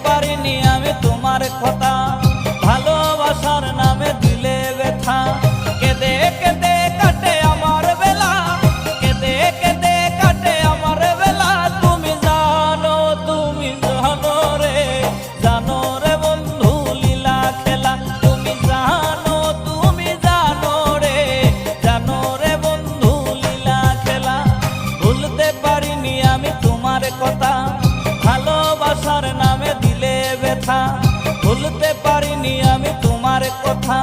পারিনি আমি তোমার কথা, ভালোবাসার নামে দিলে ব্যথা। কেঁদে কেঁদে কাটে আমার বেলা, কেঁদে কেঁদে কাটে আমার বেলা। তুমি জানো রে, জানো রে বন্ধু লীলা খেলা। তুমি জানো রে, জানো রে বন্ধু লীলা খেলা। ভুলতে পারিনি আমি তোমার কথা, ভালোবাসার নামে দিলে ব্যথা। ভুলতে পারিনি আমি তোমার কথা।